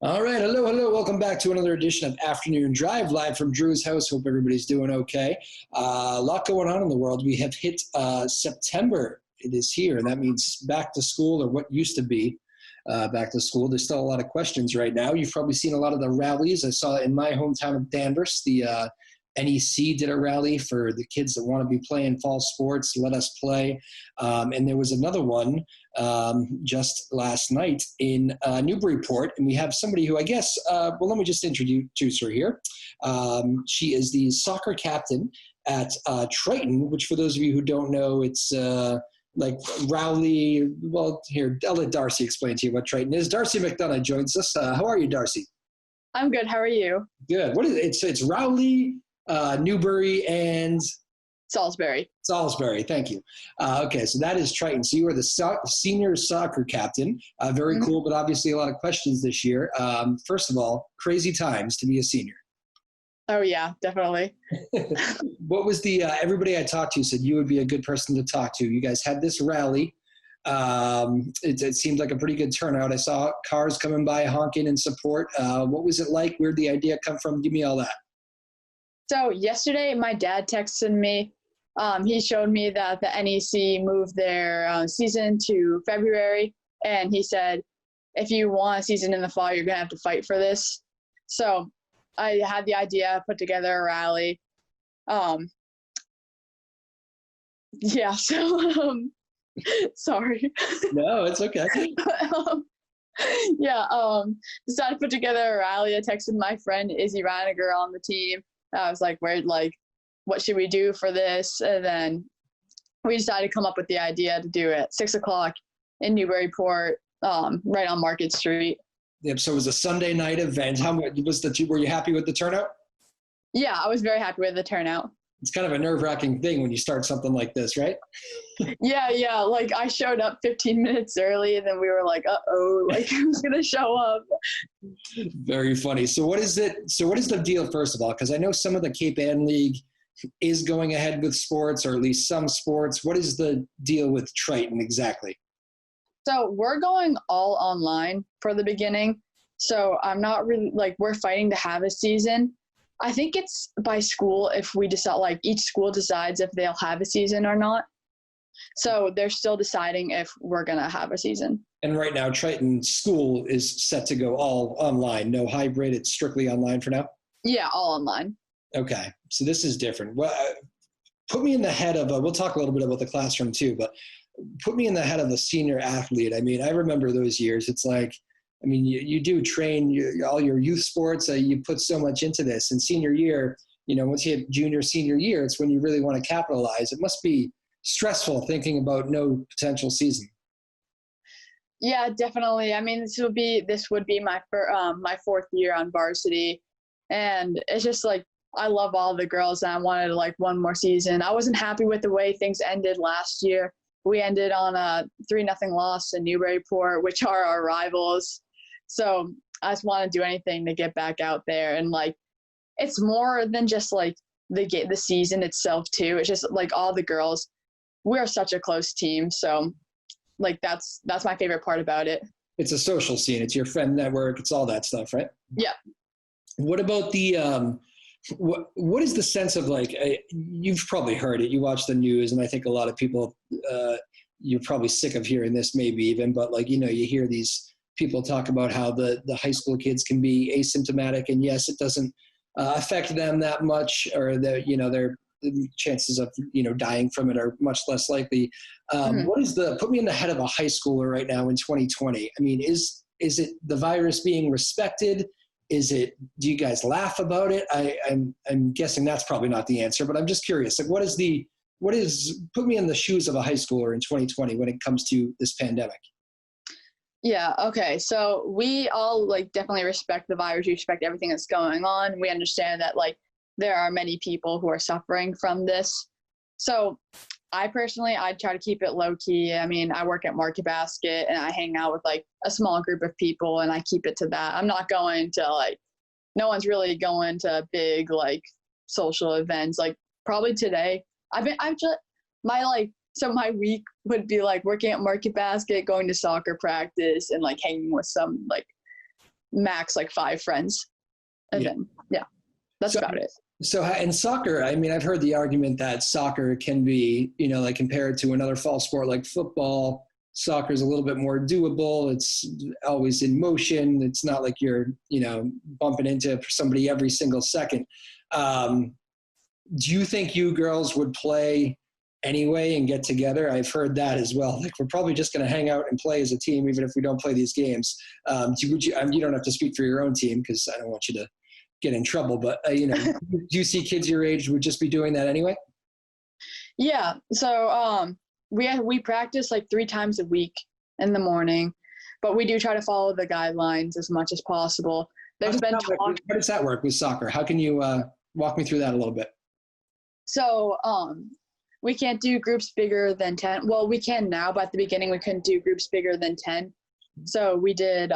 All right. Hello, hello. Welcome back to another edition of Afternoon Drive, live from Drew's house. Hope everybody's doing okay. A lot going on in the world. We have hit September. It is here, and that means back to school, or what used to be back to school. There's still a lot of questions right now. You've probably seen a lot of the rallies. I saw in my hometown of Danvers, the NEC did a rally for the kids that want to be playing fall sports. Let us play. And there was another one just last night in Newburyport. And we have somebody who I guess, let me just introduce her here. She is the soccer captain at Triton, which for those of you who don't know, it's like Rowley. Well, here, I'll let Darcie explain to you what Triton is. Darcie McDonough joins us. How are you, Darcie? I'm good. How are you? Good. What is it? It's Rowley, Newbury, and Salisbury. Salisbury. Thank you. Okay, so that is Triton. So you are the senior soccer captain. Very cool, but obviously a lot of questions this year. First of all, crazy times to be a senior. Oh yeah, definitely. What was everybody I talked to said you would be a good person to talk to. You guys had this rally. It seemed like a pretty good turnout. I saw cars coming by honking in support. What was it like? Where'd the idea come from? Give me all that. So yesterday, my dad texted me. He showed me that the NEC moved their season to February, and he said, if you want a season in the fall, you're going to have to fight for this. So I had the idea, put together a rally. Yeah, so sorry. No, it's okay. Decided to put together a rally. I texted my friend Izzy Reiniger on the team. I was like, what should we do for this? And then we decided to come up with the idea to do it at 6:00 in Newburyport, right on Market Street. Yep. So it was a Sunday night event. Were you happy with the turnout? Yeah, I was very happy with the turnout. It's kind of a nerve-wracking thing when you start something like this, right? Yeah. Like I showed up 15 minutes early, and then we were like, uh-oh, like who's going to show up? Very funny. So what is the deal, first of all? Because I know some of the Cape Ann League is going ahead with sports, or at least some sports. What is the deal with Triton exactly? So we're going all online for the beginning. So I'm not really we're fighting to have a season. I think it's by school if we decide, each school decides if they'll have a season or not. So they're still deciding if we're going to have a season. And right now, Triton School is set to go all online. No hybrid. It's strictly online for now? Yeah, all online. Okay. So this is different. Well, put me in the head of we'll talk a little bit about the classroom too, but put me in the head of a senior athlete. I mean, I remember those years. It's like, I mean, you do train all your youth sports. You put so much into this. And senior year, once you hit junior, senior year, it's when you really want to capitalize. It must be stressful thinking about no potential season. Yeah, definitely. I mean, this would be my fourth year on varsity, and it's just I love all the girls, and I wanted one more season. I wasn't happy with the way things ended last year. We ended on a 3-0 loss to Newburyport, which are our rivals. So I just want to do anything to get back out there. And it's more than just the season itself too. It's just all the girls, we're such a close team. So that's my favorite part about it. It's a social scene. It's your friend network. It's all that stuff, right? Yeah. What about what is the sense of you've probably heard it, you watch the news, and I think a lot of people, you're probably sick of hearing this maybe even, but you hear these people talk about how the high school kids can be asymptomatic, and yes, it doesn't affect them that much, or their chances of dying from it are much less likely. Put me in the head of a high schooler right now in 2020. I mean, is it the virus being respected? Do you guys laugh about it? I'm guessing that's probably not the answer, but I'm just curious. Put me in the shoes of a high schooler in 2020 when it comes to this pandemic. Yeah. Okay. So we all definitely respect the virus. We respect everything that's going on. We understand that there are many people who are suffering from this. So I personally, I try to keep it low key. I mean, I work at Market Basket, and I hang out with a small group of people, and I keep it to that. I'm not going to no one's really going to big social events. Probably today, my week would be working at Market Basket, going to soccer practice, and hanging with some max like 5 friends. And then, that's about it. So in soccer, I mean, I've heard the argument that soccer can be, like compared to another fall sport like football, soccer is a little bit more doable. It's always in motion. It's not like you're, bumping into somebody every single second. Do you think you girls would play anyway and get together? I've heard that as well. Like, we're probably just going to hang out and play as a team, even if we don't play these games. You don't have to speak for your own team because I don't want you to get in trouble, but do you see kids your age would just be doing that anyway? Yeah. So we practice like 3 times a week in the morning, but we do try to follow the guidelines as much as possible. How does that work with soccer? How can you walk me through that a little bit? So we can't do groups bigger than 10. Well, we can now, but at the beginning we couldn't do groups bigger than 10. So we did,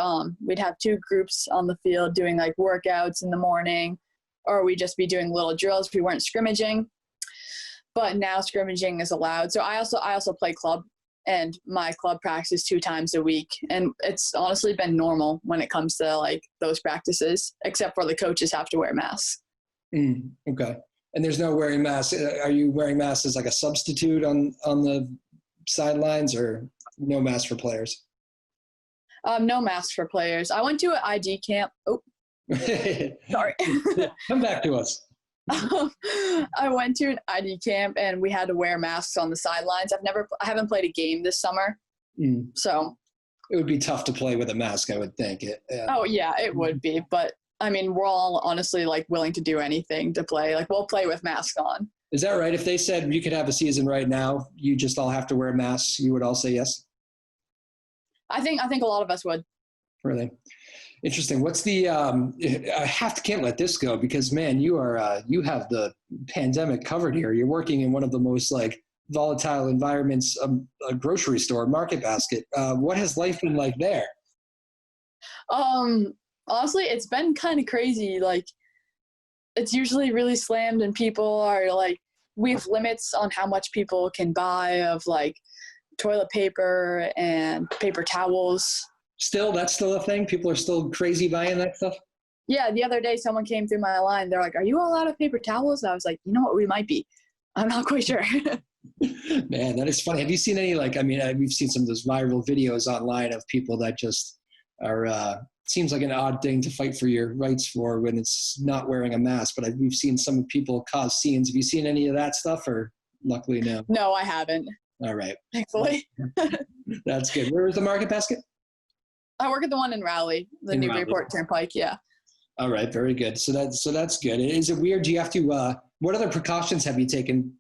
we'd have 2 groups on the field doing like workouts in the morning, or we'd just be doing little drills. We weren't scrimmaging, but now scrimmaging is allowed. So I also play club, and my club practices 2 times a week. And it's honestly been normal when it comes to like those practices, except for the coaches have to wear masks. Okay. And there's no wearing masks. Are you wearing masks as like a substitute on the sidelines, or no mask for players? No masks for players. I went to an ID camp. Oh, sorry. Come back to us. I went to an ID camp and we had to wear masks on the sidelines. I haven't played a game this summer. So it would be tough to play with a mask, I would think. Oh yeah, it would be. But I mean, we're all honestly like willing to do anything to play. Like, we'll play with masks on. Is that right? If they said you could have a season right now, you just all have to wear masks, you would all say yes? I think a lot of us would. Really interesting. What's the? Can't let this go because, man, you have the pandemic covered here. You're working in one of the most like volatile environments, a grocery store, Market Basket. What has life been like there? Honestly, it's been kind of crazy. Like, it's usually really slammed, and people are like, we have limits on how much people can buy of like toilet paper and paper towels. That's still a thing? People are still crazy buying that stuff? Yeah, the other day someone came through my line. They're like, are you all out of paper towels? I was like, you know what, we might be. I'm not quite sure. Man, that is funny. Have you seen any, we've seen some of those viral videos online of people that just are, seems like an odd thing to fight for your rights for when it's not wearing a mask, but we've seen some people cause scenes. Have you seen any of that stuff, or luckily no? No, I haven't. All right. Thankfully. That's good. Where is the Market Basket? I work at the one in Raleigh, the Newburyport Turnpike. Yeah. All right. Very good. So that's good. Is it weird? Do you have to, what other precautions have you taken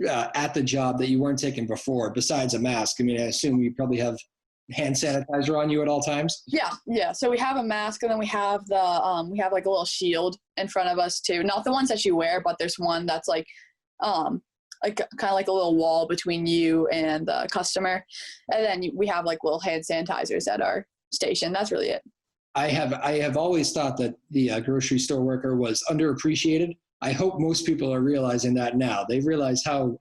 at the job that you weren't taking before besides a mask? I mean, I assume you probably have hand sanitizer on you at all times. Yeah. So we have a mask, and then we have we have like a little shield in front of us too. Not the ones that you wear, but there's one that's like kind of like a little wall between you and the customer. And then we have like little hand sanitizers at our station. That's really it. I have always thought that the grocery store worker was underappreciated. I hope most people are realizing that now. They realize how,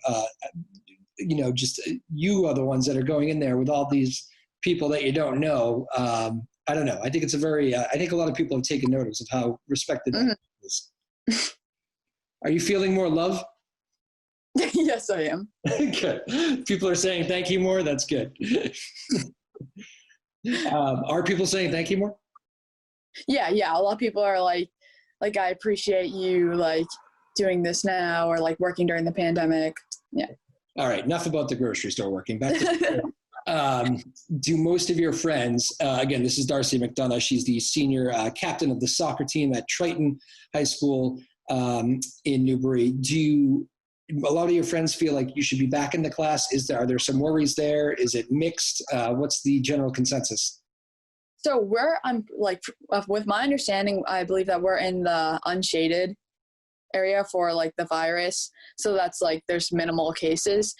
just you are the ones that are going in there with all these people that you don't know. I don't know. I think it's I think a lot of people have taken notice of how respected that is. Are you feeling more love? Yes, I am. Good. People are saying thank you more. That's good. Are people saying thank you more? Yeah. A lot of people are like I appreciate you like doing this now, or like working during the pandemic. Yeah. All right. Enough about the grocery store working. Back to do most of your friends, again, this is Darcie McDonough. She's the senior captain of the soccer team at Triton High School in Newbury. Do a lot of your friends feel like you should be back in the class? Are there some worries there? Is it mixed? What's the general consensus? So with my understanding, I believe that we're in the unshaded area for like the virus. So that's like, there's minimal cases.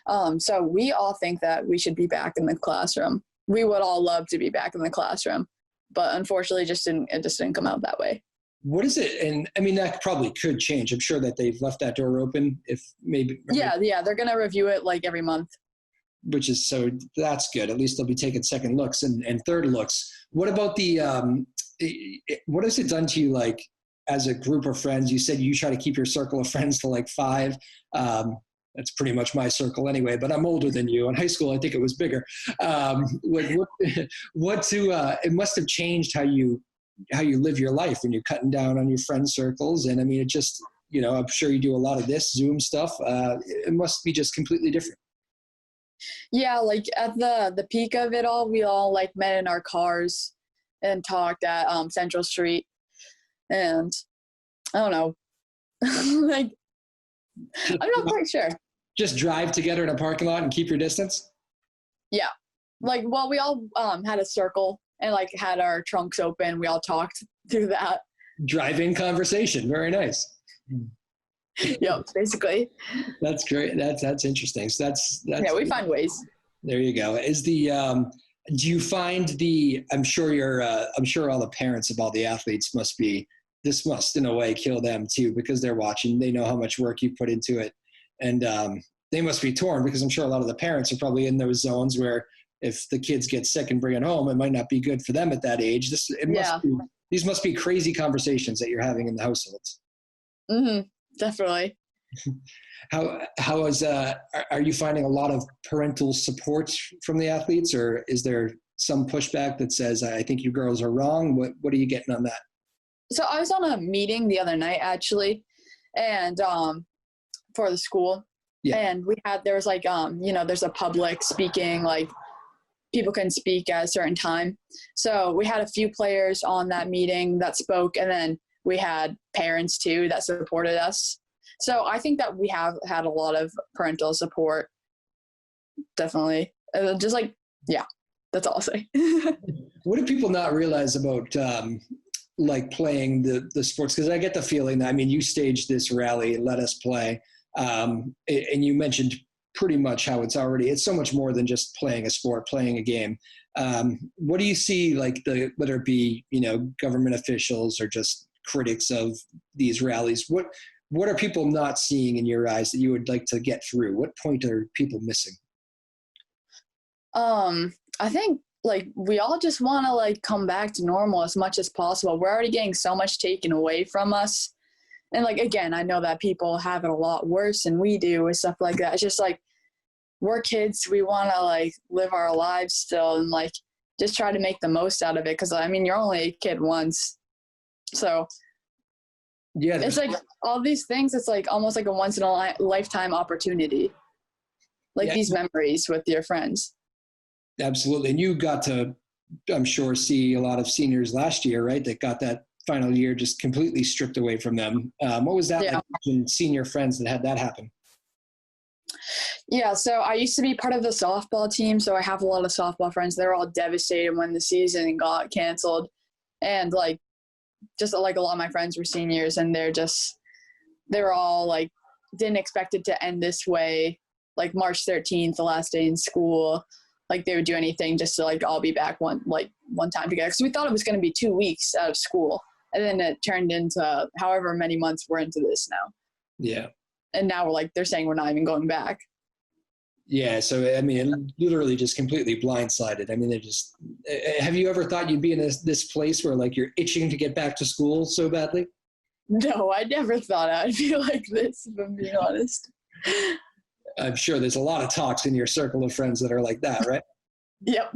Mm-hmm. So we all think that we should be back in the classroom. We would all love to be back in the classroom, but unfortunately it just didn't come out that way. What is it? And I mean, that probably could change. I'm sure that they've left that door open if maybe. Yeah. They're going to review it like every month. Which is, so that's good. At least they'll be taking second looks and third looks. What about the what has it done to you, like, as a group of friends? You said you try to keep your circle of friends to like 5. That's pretty much my circle anyway, but I'm older than you. In high school, I think it was bigger. It must have changed how you live your life when you're cutting down on your friend circles. And I mean, it just, I'm sure you do a lot of this Zoom stuff. It must be just completely different. Yeah, like at the peak of it all, we all like met in our cars and talked at Central Street. And I don't know, like, I'm not quite sure. Just drive together in a parking lot and keep your distance? Yeah. Like, well, we all had a circle and like had our trunks open. We all talked through that. Drive-in conversation. Very nice. Yep, basically. That's great. That's interesting. So that's yeah, we find ways. There you go. Is the do you find I'm sure all the parents of all the athletes must in a way kill them too, because they're watching, they know how much work you put into it, and they must be torn, because I'm sure a lot of the parents are probably in those zones where if the kids get sick and bring it home, it might not be good for them at that age. These must be crazy conversations that you're having in the households. Mm-hmm. Definitely. How is are you finding a lot of parental support from the athletes, or is there some pushback that says, I think you girls are wrong? What are you getting on that? So I was on a meeting the other night actually, and for the school. Yeah. And there was like there's a public speaking, like people can speak at a certain time. So we had a few players on that meeting that spoke, and then we had parents too that supported us. So I think that we have had a lot of parental support. Definitely. Just like, yeah, that's all I'll say. What do people not realize about like playing the sports? Because I get the feeling that, I mean, you staged this rally, Let Us Play, and you mentioned pretty much how it's so much more than just playing a sport, playing a game. What do you see, like, whether it be, government officials or just critics of these rallies, what are people not seeing in your eyes that you would like to get through? What point are people missing? I think like we all just want to like come back to normal as much as possible. We're already getting so much taken away from us. And like, again, I know that people have it a lot worse than we do and stuff like that. It's just like, we're kids. We want to like live our lives still and like just try to make the most out of it. Cause I mean, you're only a kid once. So yeah, it's like all these things. It's like almost like a once in a lifetime opportunity. Like these memories with your friends. Absolutely. And you got to, I'm sure, see a lot of seniors last year, right? That got that final year just completely stripped away from them. What was that like in senior friends that had that happen? Yeah, so I used to be part of the softball team, so I have a lot of softball friends. They were all devastated when the season got canceled. And like, just like a lot of my friends were seniors, and they were all like, didn't expect it to end this way. Like March 13th, the last day in school, like they would do anything just to like all be back one time together. Because we thought it was going to be 2 weeks out of school, and then it turned into however many months we're into this now. Yeah. And now we're like, they're saying we're not even going back. Yeah. So, I mean, literally just completely blindsided. I mean, have you ever thought you'd be in this place where like you're itching to get back to school so badly? No, I never thought I'd be like this, if I'm being honest. I'm sure there's a lot of talks in your circle of friends that are like that, right? Yep.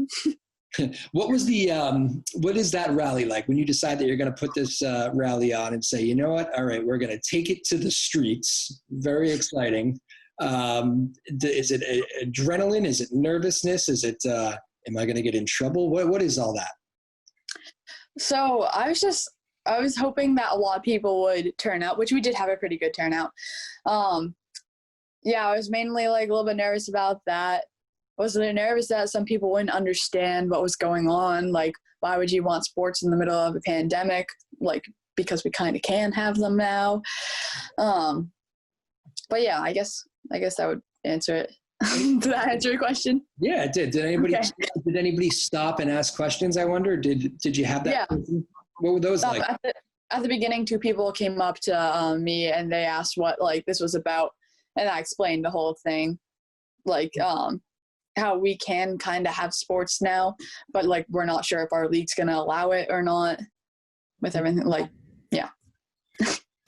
What is that rally like when you decide that you're going to put this rally on and say, you know what? All right, we're going to take it to the streets. Very exciting. Is it adrenaline? Is it nervousness? Is it, am I going to get in trouble? What is all that? So I was hoping that a lot of people would turn out, which we did have a pretty good turnout. Yeah, I was mainly like a little bit nervous about that. I was nervous that some people wouldn't understand what was going on. Like, why would you want sports in the middle of a pandemic? Like, because we kind of can have them now. But yeah, I guess that would answer it. Did that answer your question? Yeah, it did. Did anybody stop and ask questions, I wonder? Did you have that? Yeah. What were those like? At the beginning, 2 people came up to me and they asked what like this was about. And I explained the whole thing, like how we can kind of have sports now, but like we're not sure if our league's going to allow it or not. with everything. Like, yeah.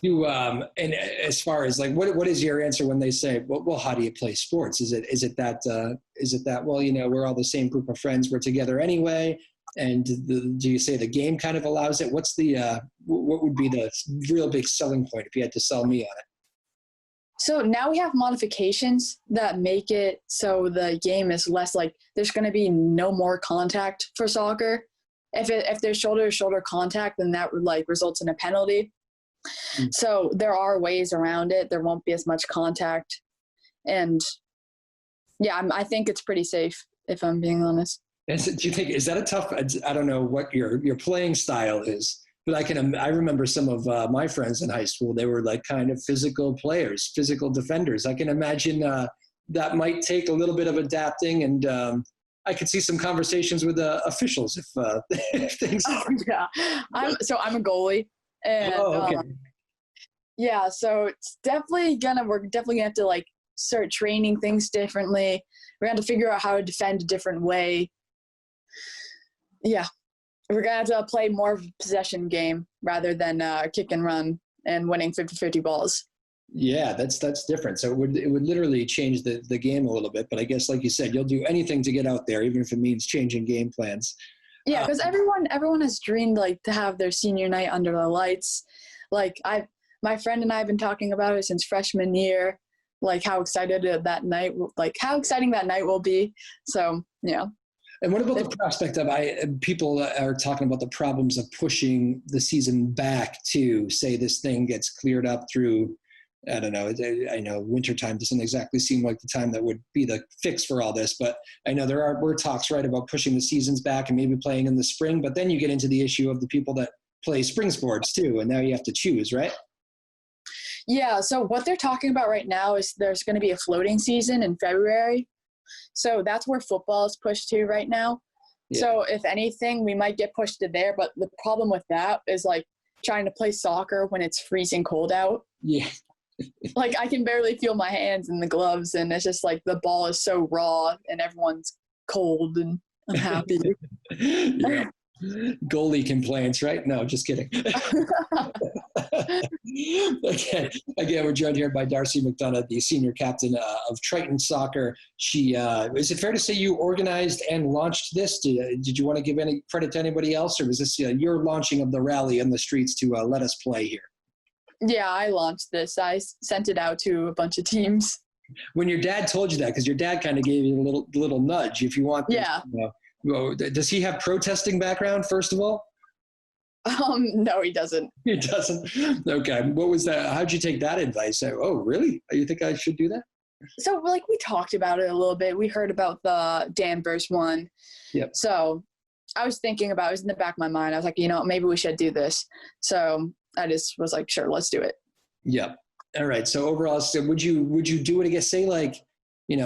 You and as far as like what is your answer when they say, well, how do you play sports? Is it that well, we're all the same group of friends, we're together anyway, and do you say the game kind of allows it? What's the what would be the real big selling point if you had to sell me on it? So now we have modifications that make it so the game is less like there's going to be no more contact for soccer. If there's shoulder to shoulder contact, then that would like results in a penalty. So there are ways around it. There won't be as much contact. And yeah, I think it's pretty safe, if I'm being honest. Do you think, is that a tough, I don't know what your playing style is, but I remember some of my friends in high school, they were like kind of physical players, physical defenders. I can imagine that might take a little bit of adapting, and I could see some conversations with officials if things. Oh, yeah. I'm a goalie. And, okay. Yeah, so it's we're definitely gonna have to like start training things differently. We're gonna have to figure out how to defend a different way. Yeah, we're gonna have to play more of a possession game rather than kick and run and winning 50-50 balls. Yeah, that's different. So it would literally change the game a little bit. But I guess, like you said, you'll do anything to get out there, even if it means changing game plans. Yeah, because everyone has dreamed like to have their senior night under the lights. Like my friend and I have been talking about it since freshman year. Like how exciting that night will be. So yeah. And what about the prospect of people are talking about the problems of pushing the season back to say this thing gets cleared up through, I don't know. I know wintertime doesn't exactly seem like the time that would be the fix for all this, but I know were talks, right, about pushing the seasons back and maybe playing in the spring, but then you get into the issue of the people that play spring sports too, and now you have to choose, right? Yeah, so what they're talking about right now is there's going to be a floating season in February. So that's where football is pushed to right now. Yeah. So if anything, we might get pushed to there, but the problem with that is like trying to play soccer when it's freezing cold out. Yeah. Like I can barely feel my hands in the gloves, and it's just like the ball is so raw and everyone's cold and unhappy. Yeah. Goalie complaints, right? No, just kidding. Okay. Again, we're joined here by Darcie McDonough, the senior captain of Triton Soccer. She is it fair to say you organized and launched this? Did you want to give any credit to anybody else, or was this your launching of the rally in the streets to let us play here? Yeah, I launched this. I sent it out to a bunch of teams. When your dad told you that, because your dad kind of gave you a little nudge, if you want. This, yeah. Does he have protesting background, first of all? No, he doesn't. He doesn't? Okay. What was that? How'd you take that advice? Oh, really? You think I should do that? So, like, we talked about it a little bit. We heard about the Danvers one. Yep. So I was thinking about it. It was in the back of my mind. I was like, maybe we should do this. So I just was like, sure, let's do it. Yep. All right. So overall, would you do it again? Say like, we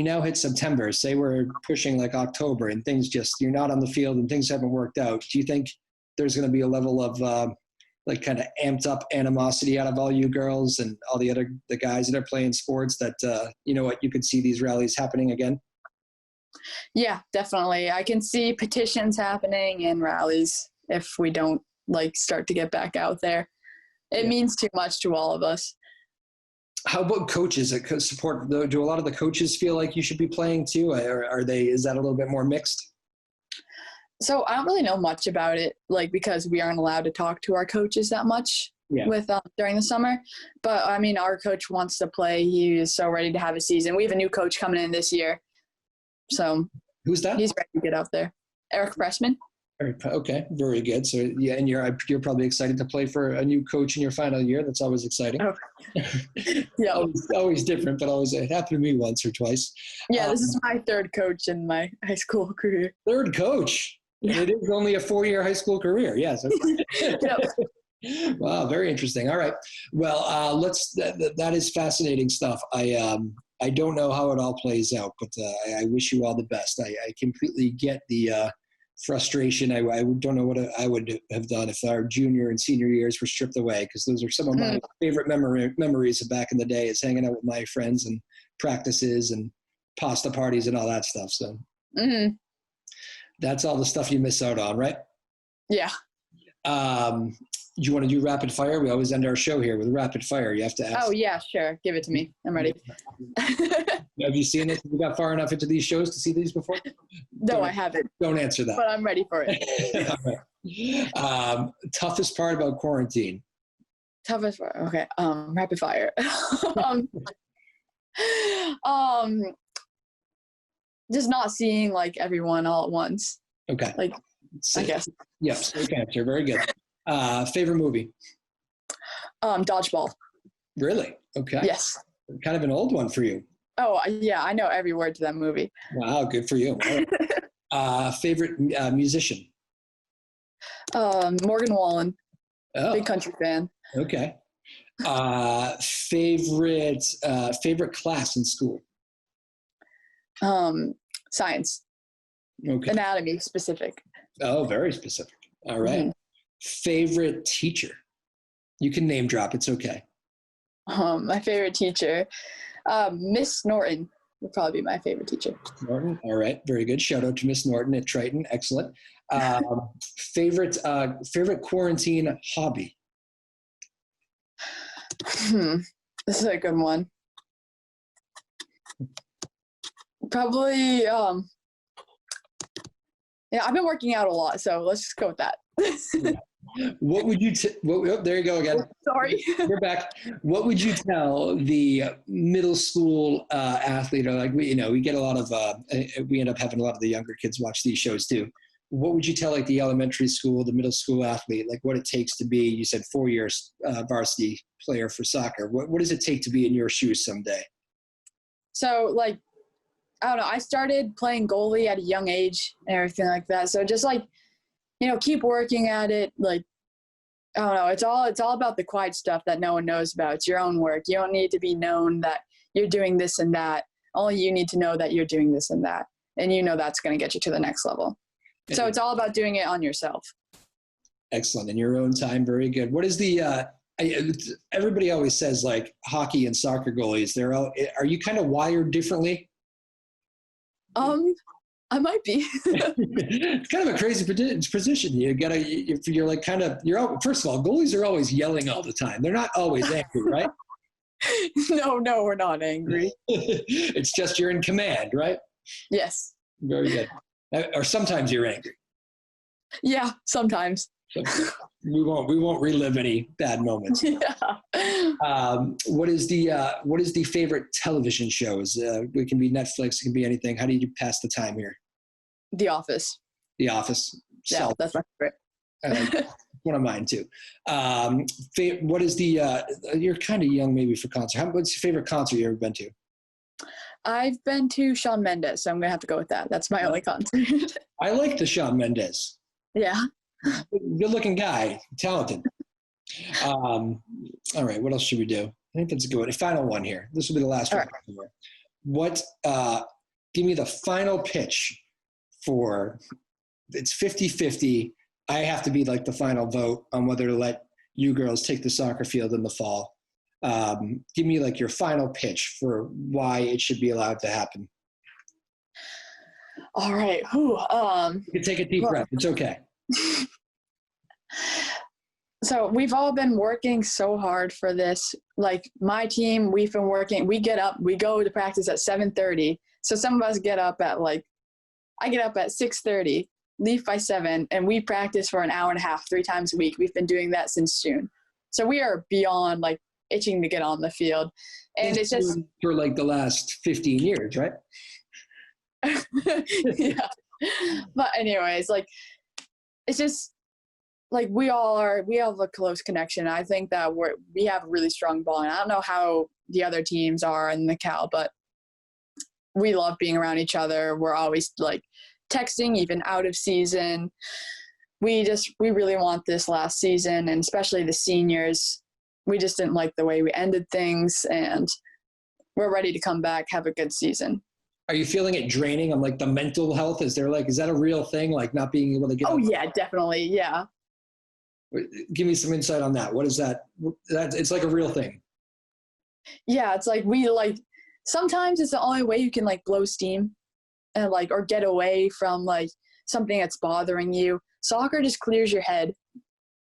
now hit September. Say we're pushing like October and things you're not on the field and things haven't worked out. Do you think there's going to be a level of like kind of amped up animosity out of all you girls and all the guys that are playing sports that, you could see these rallies happening again? Yeah, definitely. I can see petitions happening and rallies if we don't like start to get back out there. It means too much to all of us. How about coaches that support? Do a lot of the coaches feel like you should be playing too? Or is that a little bit more mixed? So I don't really know much about it, like because we aren't allowed to talk to our coaches that much during the summer. But I mean, our coach wants to play. He is so ready to have a season. We have a new coach coming in this year. So who's that? He's ready to get out there. Eric Pressman. Okay, very good. So yeah, and you're probably excited to play for a new coach in your final year. That's always exciting. Oh. Yeah, always different, but always it happened to me once or twice. Yeah, this is my third coach in my high school career. Third coach. Yeah. It is only a 4-year high school career. Yes. Yep. Wow, very interesting. All right. Well, that is fascinating stuff. I don't know how it all plays out, but I wish you all the best. I completely get the frustration. I don't know what I would have done if our junior and senior years were stripped away, because those are some of my favorite memories of back in the day, is hanging out with my friends and practices and pasta parties and all that stuff. So that's all the stuff you miss out on, right? Yeah. Do you want to do rapid fire? We always end our show here with rapid fire. You have to ask. Oh yeah, sure. Give it to me. I'm ready. Have you seen this? Have you got far enough into these shows to see these before? No, I haven't. Don't answer that. But I'm ready for it. Toughest part about quarantine? Toughest part. Okay. Rapid fire. Just not seeing like everyone all at once. Okay. Like, I guess. Yep. Safe answer. Very good. Favorite movie? Dodgeball. Really? Okay. Yes. Kind of an old one for you. Oh yeah, I know every word to that movie. Wow, good for you. Favorite musician? Morgan Wallen. Oh, Big country fan. okay. Favorite class in school? Science. Okay. Anatomy specific. Oh, very specific. All right. Mm-hmm. Favorite teacher? You can name drop. It's okay. My favorite teacher, Miss Norton would probably be my favorite teacher. Norton. All right. Very good. Shout out to Miss Norton at Triton. Excellent. Favorite quarantine hobby? This is a good one. Probably, yeah, I've been working out a lot, so let's just go with that. What would you there you go again. Sorry. We're back. What would you tell the middle school athlete, or like we get a lot of we end up having a lot of the younger kids watch these shows too. What would you tell like the elementary school, the middle school athlete, like what it takes to be, you said 4 years varsity player for soccer. What does it take to be in your shoes someday? So like, I don't know, I started playing goalie at a young age and everything like that. So just like, keep working at it. Like, I don't know, it's all about the quiet stuff that no one knows about. It's your own work. You don't need to be known that you're doing this and that. Only you need to know that you're doing this and that. And that's going to get you to the next level. So it's all about doing it on yourself. Excellent. In your own time. Very good. What is the, everybody always says like hockey and soccer goalies, are you kind of wired differently? I might be. It's kind of a crazy position. First of all, goalies are always yelling all the time. They're not always angry, right? No, we're not angry. It's just you're in command, right? Yes. Very good. Or sometimes you're angry. Yeah, sometimes. We won't relive any bad moments. Yeah. What is the favorite television shows? It can be Netflix, it can be anything. How do you pass the time here? The Office. The Office. Yeah, that's my favorite. One of mine too. What is you're kind of young maybe for concert. What's your favorite concert you ever been to? I've been to Shawn Mendes, so I'm going to have to go with that. That's my only concert. I like the Shawn Mendes. Yeah. Good looking guy, talented. All right, what else should we do? I think that's a good one. A final one here. This will be the last one. Right. What? Give me the final pitch for. It's 50-50. I have to be like the final vote on whether to let you girls take the soccer field in the fall. Give me like your final pitch for why it should be allowed to happen. All right. You can take a deep breath. It's okay. So we've all been working so hard for this. Like my team, we've been working. We get up, we go to practice at 7:30. So some of us get up at I get up at 6:30, leave by 7, and we practice for an hour and a half, 3 times a week. We've been doing that since June. So we are beyond like itching to get on the field. And it's just for like the last 15 years, right? Yeah. But anyways, like it's just like we have a close connection. I think that we have a really strong bond. I don't know how the other teams are in the Cal, but we love being around each other. We're always like texting, even out of season. We really want this last season, and especially the seniors. We just didn't like the way we ended things, and we're ready to come back, have a good season. Are you feeling it draining on like the mental health? Is that a real thing? Like not being able to get? Oh yeah, definitely. Yeah. Give me some insight on that. What is that? It's like a real thing. Yeah. It's like sometimes it's the only way you can like blow steam and or get away from like something that's bothering you. Soccer just clears your head.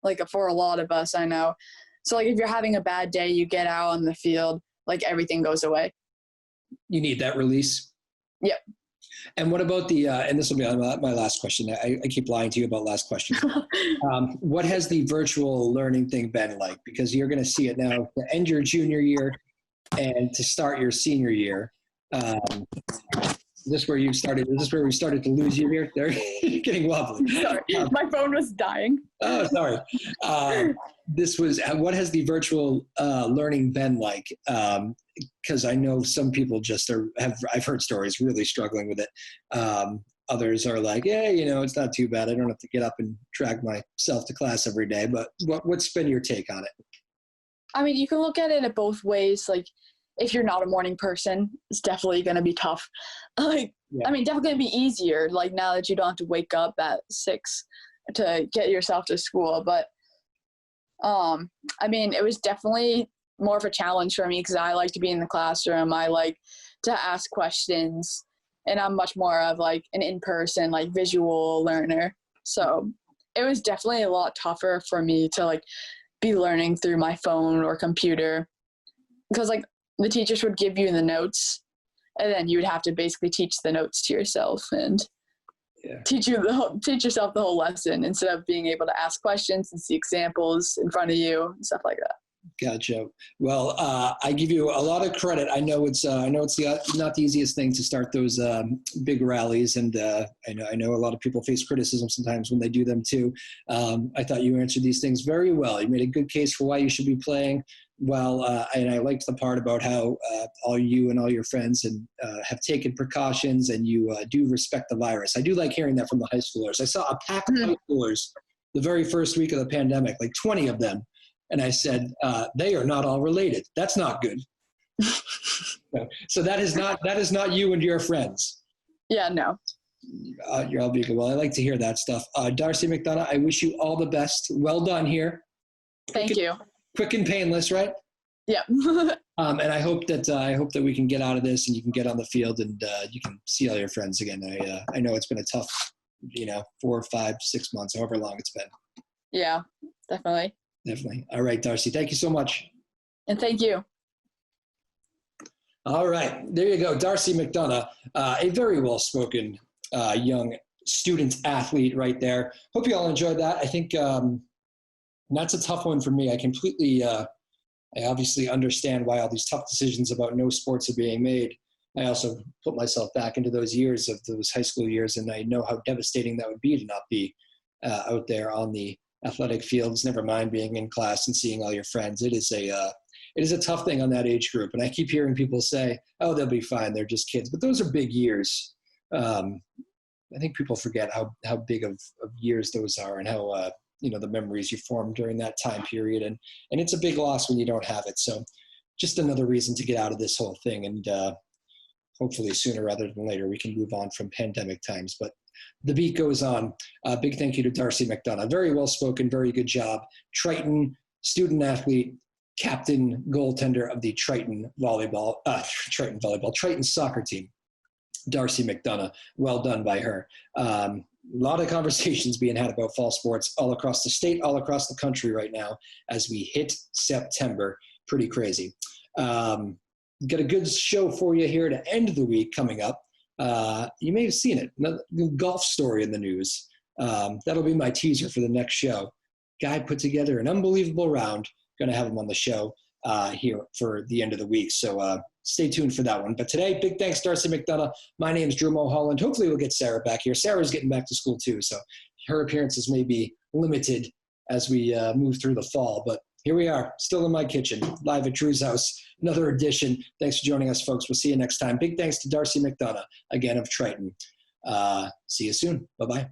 like for a lot of us, I know. So like if you're having a bad day, you get out on the field, like everything goes away. You need that release. Yep. And what about and this will be my last question. I keep lying to you about last questions. What has the virtual learning thing been like? Because you're going to see it now to end your junior year and to start your senior year. Is this where we started to lose you here? They're getting wobbly. Sorry, my phone was dying. Oh, sorry. What has the virtual learning been like? Because I know some people I've heard stories really struggling with it. Others are like, yeah, it's not too bad. I don't have to get up and drag myself to class every day. But what's been your take on it? I mean, you can look at it in both ways. Like, if you're not a morning person, it's definitely going to be tough. Like, yeah. I mean, definitely going to be easier, like, now that you don't have to wake up at 6 to get yourself to school. But, I mean, it was definitely more of a challenge for me because I like to be in the classroom. I like to ask questions, and I'm much more of, like, an in-person, like, visual learner. So it was definitely a lot tougher for me to, like, be learning through my phone or computer because, like, the teachers would give you the notes, and then you would have to basically teach the notes to yourself and teach yourself the whole lesson instead of being able to ask questions and see examples in front of you and stuff like that. Gotcha. Well, I give you a lot of credit. I know it's not the easiest thing to start those big rallies, and I know a lot of people face criticism sometimes when they do them too. I thought you answered these things very well. You made a good case for why you should be playing well, and I liked the part about how all you and all your friends have taken precautions, and you do respect the virus. I do like hearing that from the high schoolers. I saw a pack of high schoolers the very first week of the pandemic, like 20 of them. And I said, they are not all related. That's not good. So that is not you and your friends. Yeah, no. You're all being well. I like to hear that stuff. Darcie McDonough, I wish you all the best. Well done here. Thank you. Quick and painless, right? Yeah. And I hope that we can get out of this and you can get on the field and you can see all your friends again. I know it's been a tough, 4, 5, 6 months, however long it's been. Yeah, definitely. Definitely. All right, Darcie, thank you so much. And thank you. All right, there you go. Darcie McDonough, a very well-spoken young student athlete right there. Hope you all enjoyed that. I think that's a tough one for me. I obviously understand why all these tough decisions about no sports are being made. I also put myself back into those years of those high school years, and I know how devastating that would be to not be out there on the athletic fields, never mind being in class and seeing all your friends. It is a tough thing on that age group. And I keep hearing people say, oh, they'll be fine. They're just kids. But those are big years. I think people forget how big of years those are and how, the memories you form during that time period. And it's a big loss when you don't have it. So just another reason to get out of this whole thing. And hopefully sooner rather than later, we can move on from pandemic times. But the beat goes on. Big thank you to Darcie McDonough. Very well spoken, very good job. Triton student athlete, captain, goaltender of the Triton soccer team. Darcie McDonough, well done by her. A lot of conversations being had about fall sports all across the state, all across the country right now as we hit September. Pretty crazy. Got a good show for you here to end the week coming up. You may have seen it, another golf story in the news. That'll be my teaser for the next show. Guy put together an unbelievable round. Going to have him on the show here for the end of the week. So stay tuned for that one. But today, big thanks, Darcie McDonough. My name is Drew Moholland. Hopefully we'll get Sarah back here. Sarah's getting back to school too, so her appearances may be limited as we move through the fall. But here we are, still in my kitchen, live at Drew's house. Another edition. Thanks for joining us, folks. We'll see you next time. Big thanks to Darcie McDonough, again of Triton. See you soon. Bye-bye.